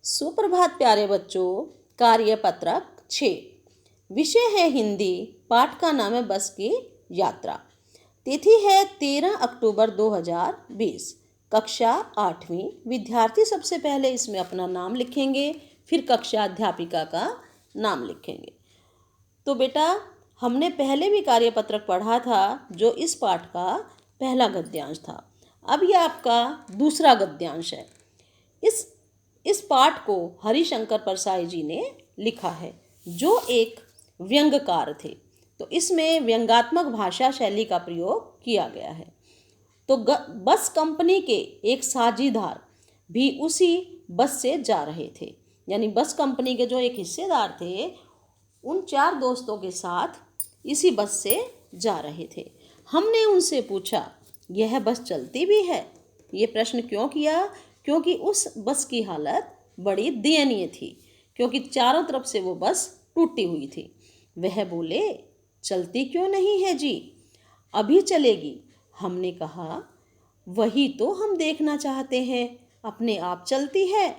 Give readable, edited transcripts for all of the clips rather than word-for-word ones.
सुप्रभात प्यारे बच्चों। कार्यपत्रक 6 विषय है हिंदी। पाठ का नाम है बस की यात्रा। तिथि है 13 अक्टूबर 2020। कक्षा 8वीं। विद्यार्थी सबसे पहले इसमें अपना नाम लिखेंगे, फिर कक्षा अध्यापिका का नाम लिखेंगे। तो बेटा, हमने पहले भी कार्यपत्रक पढ़ा था जो इस पाठ का पहला गद्यांश था। अब यह आपका दूसरा गद्यांश है। इस पाठ को हरिशंकर परसाई जी ने लिखा है, जो एक व्यंग्यकार थे। तो इसमें व्यंग्यात्मक भाषा शैली का प्रयोग किया गया है। तो बस कंपनी के एक साझीदार भी उसी बस से जा रहे थे, यानी बस कंपनी के जो एक हिस्सेदार थे, उन 4 दोस्तों के साथ इसी बस से जा रहे थे। हमने उनसे पूछा, यह बस चलती भी है? ये प्रश्न क्यों किया? क्योंकि उस बस की हालत बड़ी दयनीय थी, क्योंकि चारों तरफ से वो बस टूटी हुई थी। वह बोले, चलती क्यों नहीं है जी? अभी चलेगी। हमने कहा, वही तो हम देखना चाहते हैं, अपने आप चलती है?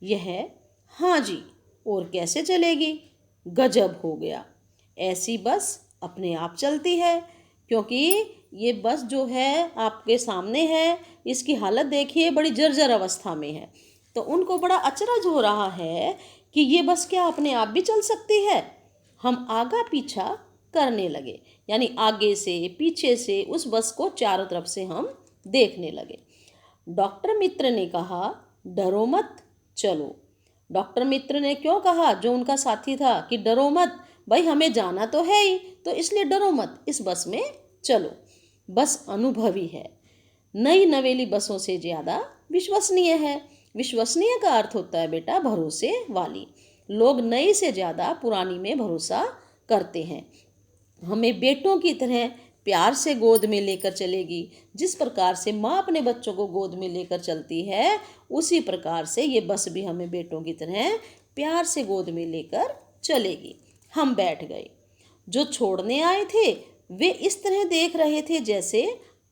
यह, हाँ जी। और कैसे चलेगी? गजब हो गया, ऐसी बस अपने आप चलती है। क्योंकि ये बस जो है आपके सामने है, इसकी हालत देखिए, बड़ी जर्जर अवस्था में है। तो उनको बड़ा अचरज हो रहा है कि ये बस क्या अपने आप भी चल सकती है। हम आगा पीछा करने लगे, यानी आगे से पीछे से उस बस को चारों तरफ से हम देखने लगे। डॉक्टर मित्र ने कहा, डरो मत, चलो। डॉक्टर मित्र ने क्यों कहा, जो उनका साथी था, कि डरो मत, भाई हमें जाना तो है ही, तो इसलिए डरो मत, इस बस में चलो। बस अनुभवी है, नई नवेली बसों से ज़्यादा विश्वसनीय है। विश्वसनीय का अर्थ होता है बेटा भरोसे वाली। लोग नई से ज़्यादा पुरानी में भरोसा करते हैं। हमें बेटों की तरह प्यार से गोद में लेकर चलेगी। जिस प्रकार से माँ अपने बच्चों को गोद में लेकर चलती है, उसी प्रकार से ये बस भी हमें बेटों की तरह प्यार से गोद में लेकर चलेगी। हम बैठ गए। जो छोड़ने आए थे वे इस तरह देख रहे थे जैसे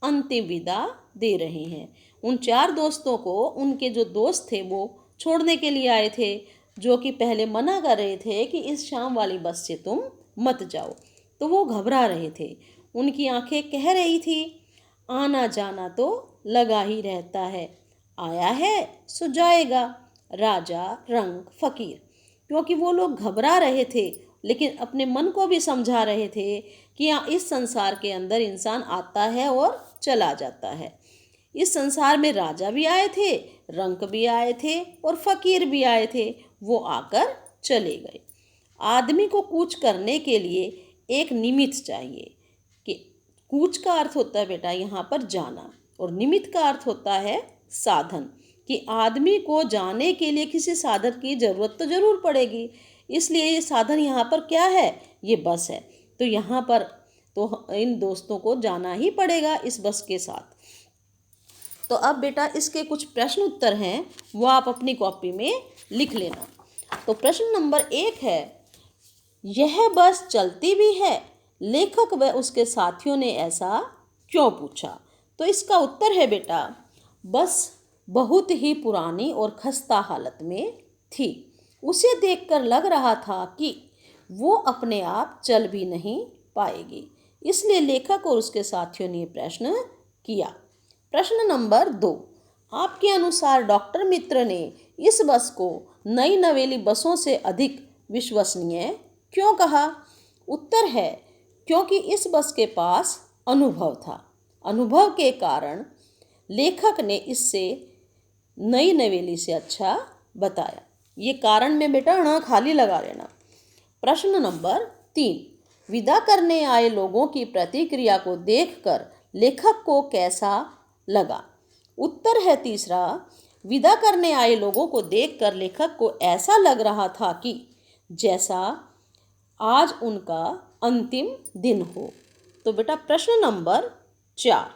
अंतिम विदा दे रहे हैं। उन 4 दोस्तों को उनके जो दोस्त थे वो छोड़ने के लिए आए थे, जो कि पहले मना कर रहे थे कि इस शाम वाली बस से तुम मत जाओ। तो वो घबरा रहे थे। उनकी आंखें कह रही थी, आना जाना तो लगा ही रहता है, आया है सो जाएगा, राजा रंग फकीर। क्योंकि वो लोग घबरा रहे थे, लेकिन अपने मन को भी समझा रहे थे कि इस संसार के अंदर इंसान आता है और चला जाता है। इस संसार में राजा भी आए थे, रंक भी आए थे और फकीर भी आए थे, वो आकर चले गए। आदमी को कूच करने के लिए एक निमित्त चाहिए। कि कूच का अर्थ होता है बेटा यहाँ पर जाना, और निमित्त का अर्थ होता है साधन। कि आदमी को जाने के लिए किसी साधन की ज़रूरत तो ज़रूर पड़ेगी, इसलिए ये साधन यहाँ पर क्या है? ये बस है। तो यहाँ पर तो इन दोस्तों को जाना ही पड़ेगा इस बस के साथ। तो अब बेटा इसके कुछ प्रश्न उत्तर हैं, वो आप अपनी कॉपी में लिख लेना। तो प्रश्न नंबर 1 है, यह बस चलती भी है? लेखक व उसके साथियों ने ऐसा क्यों पूछा? तो इसका उत्तर है बेटा, बस बहुत ही पुरानी और खस्ता हालत में थी। उसे देखकर लग रहा था कि वो अपने आप चल भी नहीं पाएगी, इसलिए लेखक और उसके साथियों ने प्रश्न किया। प्रश्न नंबर 2, आपके अनुसार डॉक्टर मित्र ने इस बस को नई नवेली बसों से अधिक विश्वसनीय क्यों कहा? उत्तर है, क्योंकि इस बस के पास अनुभव था। अनुभव के कारण लेखक ने इससे नई नवेली से अच्छा बताया। ये कारण में बेटा ण खाली लगा लेना। प्रश्न नंबर 3, विदा करने आए लोगों की प्रतिक्रिया को देखकर लेखक को कैसा लगा? उत्तर है तीसरा, विदा करने आए लोगों को देखकर लेखक को ऐसा लग रहा था कि जैसा आज उनका अंतिम दिन हो। तो बेटा प्रश्न नंबर 4।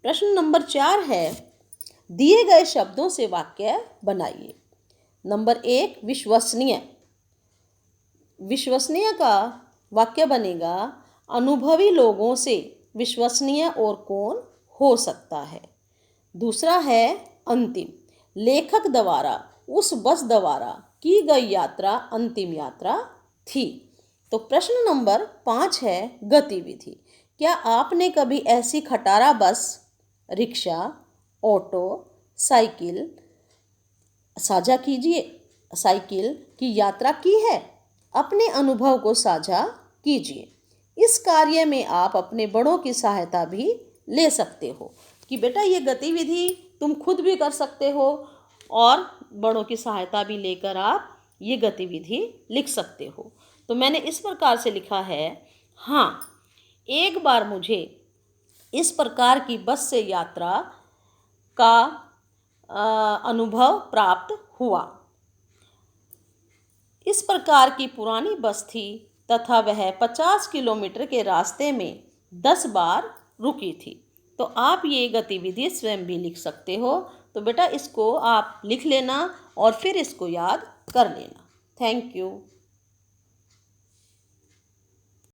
प्रश्न नंबर 4 है, दिए गए शब्दों से वाक्य बनाइए। नंबर 1, विश्वसनीय। विश्वसनीय का वाक्य बनेगा, अनुभवी लोगों से विश्वसनीय और कौन हो सकता है। दूसरा है अंतिम, लेखक द्वारा उस बस द्वारा की गई यात्रा अंतिम यात्रा थी। तो प्रश्न नंबर 5 है गतिविधि। क्या आपने कभी ऐसी खटारा बस, रिक्शा, ऑटो, साइकिल साझा कीजिए साइकिल की यात्रा की है? अपने अनुभव को साझा कीजिए। इस कार्य में आप अपने बड़ों की सहायता भी ले सकते हो कि बेटा ये गतिविधि तुम खुद भी कर सकते हो और बड़ों की सहायता भी लेकर आप ये गतिविधि लिख सकते हो। तो मैंने इस प्रकार से लिखा है, हाँ, एक बार मुझे इस प्रकार की बस से यात्रा का अनुभव प्राप्त हुआ। इस प्रकार की पुरानी बस थी तथा वह 50 किलोमीटर के रास्ते में 10 बार रुकी थी। तो आप ये गतिविधि स्वयं भी लिख सकते हो। तो बेटा इसको आप लिख लेना और फिर इसको याद कर लेना। Thank you.